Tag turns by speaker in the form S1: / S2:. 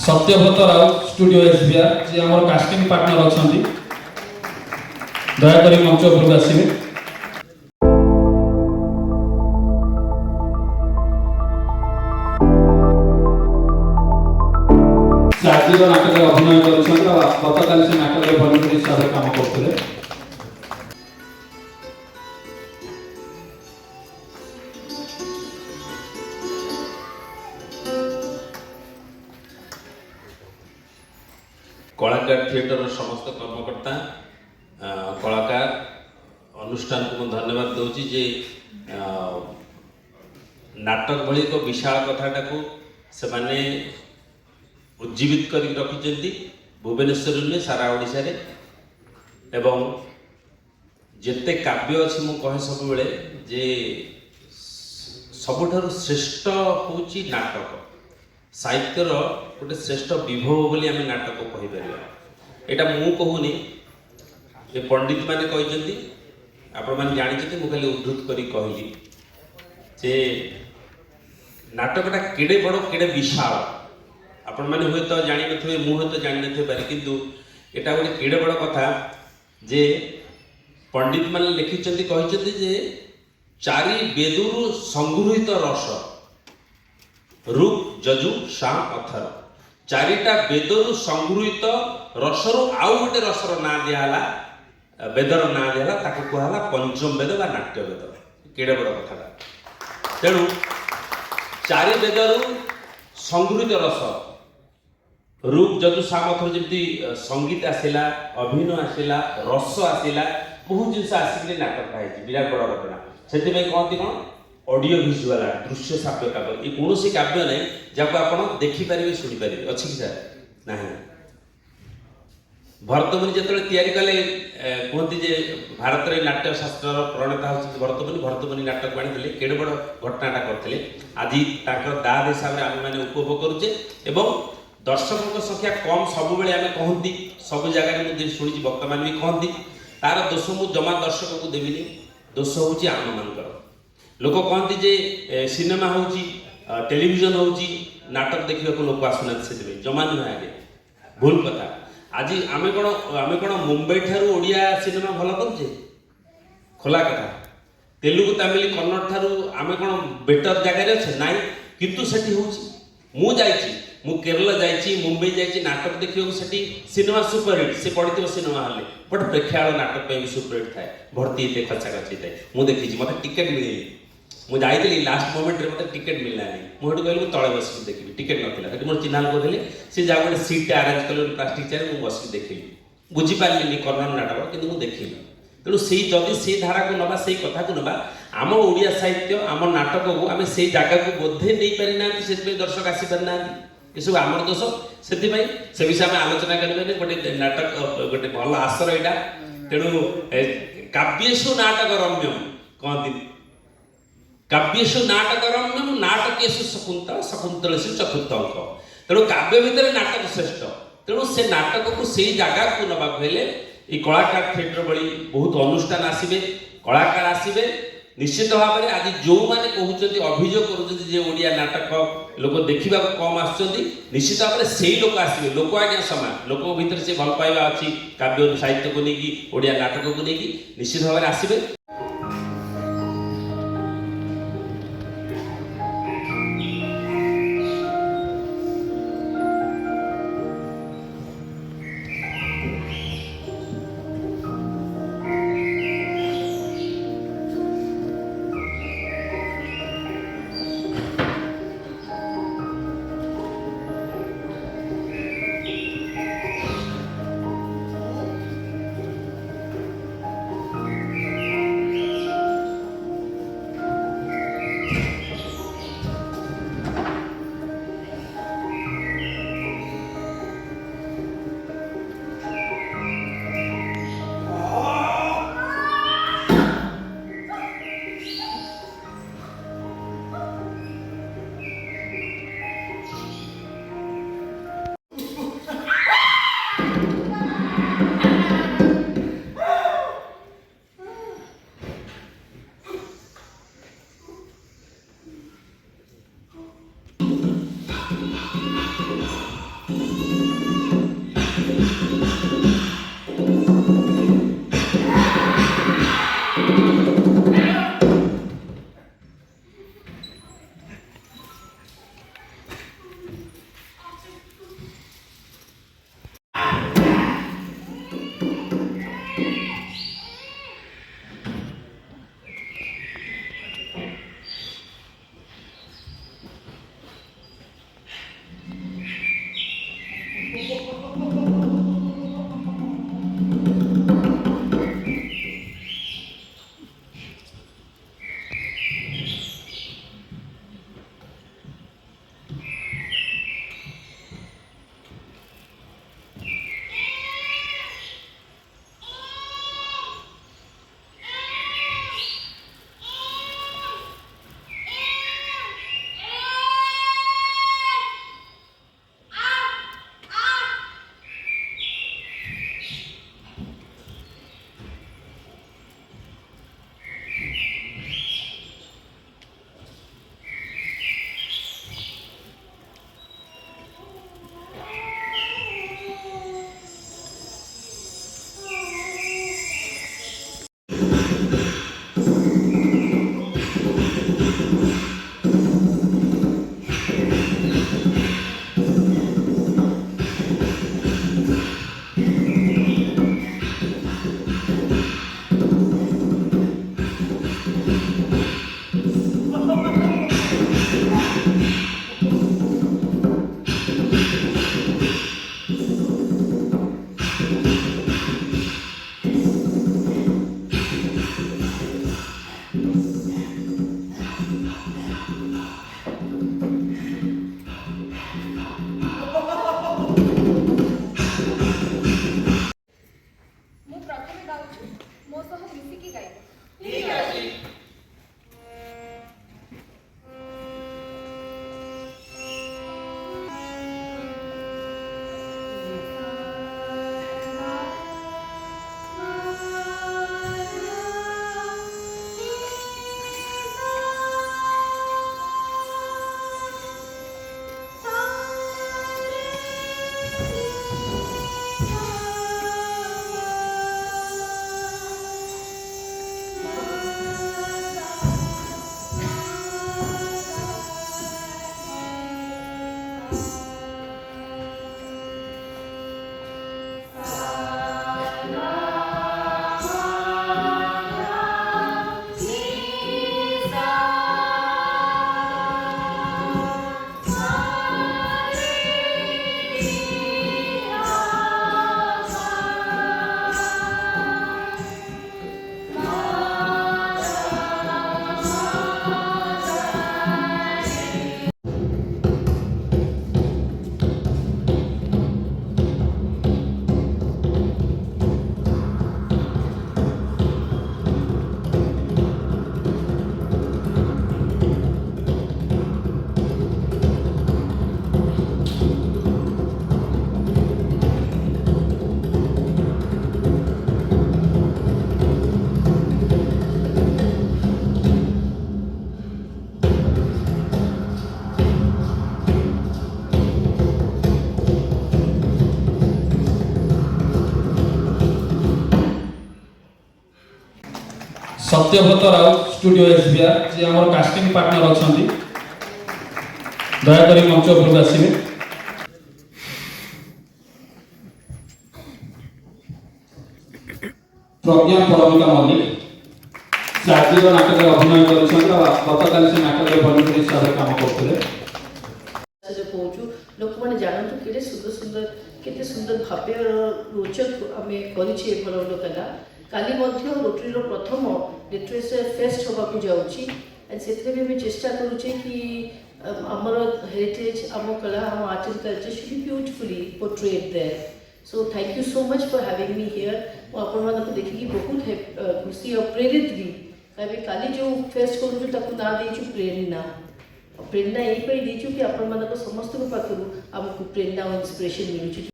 S1: Satyavrat Raut studio SBR जी आम casting partner अच्छा दयाकोरी मंच उपरକୁ ଆସିବେ। आजिर नाटक अभिनय गतकाली से नाटक भलिंटियर हिसाब से काम करते
S2: कलाकार थिएटर समस्त कर्मकर्ता कलाकार अनुष्ठान को धन्यवाद दूची जे नाटक भली एक विशाल कथाटा को से माने उज्जीवित कर रखिंट भुवनेश्वर में सारा ओडिशा रे एवं जेते काव्य अच्छी मु कहे सब बेले जे सबुठारु श्रेष्ठ होची नाटक साहित्यर गोटे श्रेष्ठ विभव बोली आम नाटक कहीपर एटा मु कहूनी ये पंडित माने कहते आपण मैंने जानते मुझे खाली उद्धृत करी कहली जे नाटकटा केड़े बड़ केड़े विशाल आपण मैंने हुए तो जानी नथिबे मु हुए तो जानी नथिबे पारे किंतु एटा गोटे केड़े बड़ कथा जे पंडित माने लिखिचंती कहिचंती जे चारि वेदुरु संगृहीत रस ऋग यजु साम अथर चारिटा वेदरु संगृहीत रसरु आउ गोटे रसर ना दियाला वेदर ना दियाला ताको कहला पंचम वेद बा नाट्य वेद केड़े बड़ कथाटा तेणु चारि वेदरु संगृहीत रस ऋग यजु साम अथर जमती संगीत आसिला अभिनय आसिला रस आसिला बहुत जिनस आसिक नाटक है विराट बड़ घटना से कहती कौन ऑडियो विजुअल दृश्य श्राव्य काव्य ये कौन सी काव्य नहीं जब आप देखिपारे शुणिपारे अच्छी कि सर ना भरतमुनि जो तैयारी कले कहते जे भारत में नाट्य शास्त्र प्रणेता होती भरतमुनि भरतमुनि नाटक आनी केड़े बड़ घटनाटा करते आज दाद हिसाब से आम मैंने उपभोग करुचे एवं दर्शकों संख्या कम सब बेले आम कहती सब जगह मुझे शुणी वक्ता मैंने भी कहती तार दोष मुझे जमा दर्शक को देविनी दोष हूँ आम मानकर लोक कहती जे सिनेमा होची टेलीविजन होची नाटक देखा लोक आसुना से जमा नुहे आगे भूल कथा आज आम कौन मुंबई ठारू ओडिया सिनेमा भल करे खोला कथा तेलुगु तमिल कन्नड़ ठारू आम कौन बेटर जगह अच्छे ना किंतु सेठी होची मु जाइची मु केरला जाइची मुंबई जाइची नाटक देखियो सेठी सिनेमा सुपरहिट से पड़ती सिनेमा हॉल बट प्रेक्षालय नाटक पे भी सुपरहिट थाए भर्ती ये खर्चा खर्ची थाए मु देखी मत टिकेट मिले मुझे जाइली लास्ट मोमेंट रे मत टिकेट मिलना नहीं मुझे कहली तले बस देखी टिकेट ना मोर चिन्हा लोक थे सी जहाँ गोटे सीट आरेंज कले प्लास्टिक चेयर मुझे बस देखी बुझीपारे कन्नड़ नाटक कि देखी तेणु से जदि से धारा को नवा से कथा को नवा आम ओडिया साहित्य आम नाटक को आम से जगह को बोधे नहीं पारि ना से दर्शक आसीपार ना ये सब आमर दोष से विषय में आलोचना करें गोटे नाटक गोटे भल आसर यहाँ तेणु काव्येषु नाटक रम्यम कहती काव्येषु नाटक रम्यम नाटकेषु शकुंतल शकुंतलेषु चतुर्थ अंक तेणु काव्य भितर नाटक श्रेष्ठ तेणु से नाटक को से जगह को नवा हेले ये कलाकार थिएटर भली बहुत अनुष्ठान आसबे कलाकार आसबे निश्चित भाव में आज जो मैंने कहते अभियोग करोडिया नाटक लोक देखा कम आसुँच निश्चित भाव में से लोक आसबे लोक आज्ञा सामान लोक भीतर से भल पाइबा अच्छी काव्य साहित्य को लेकिन ओडिया नाटक को लेकिन निश्चित भाव में आसबे।
S3: ମୁଁ ପ୍ରଥମେ ଗାଉଛି ମୋ ସହ ମିଶିକି ଗାଇବ।
S2: ଠିକ୍ ଅଛି।
S1: सत्यव्रत राउत स्टूडियो एसबीआर जी आम कास्टिंग पार्टनर अच्छा दयाकोरी मंच उपरକୁ ଆସିବେ। प्रज्ञा परमिता मल्लिक से आजिर नाटक अभिनय करताली से नाटक भलेंटियर हिसाब से काम करते
S4: पहुँचू लोक मैंने जानतु के सुंदर सुंदर केते सुंदर भाव्य रोचक आम करा काली रोटरी प्रथम लिटरेचर फेस्ट होगा जाऊँगी एंड से चेष्टा करुचे कि आमर हेरिटेज आम कला आम art and culture should be beautifully portrayed there. So thank you so much for having me here. मुझे देखिए बहुत खुशी और प्रेरित भी कहीं काली जो फेस्ट करूँ ना देचु प्रेरणा प्रेरणा यही देचु कि आपण समस्त पाखु आमको प्रेरणा और इंस्पिरेशन मिलूँ।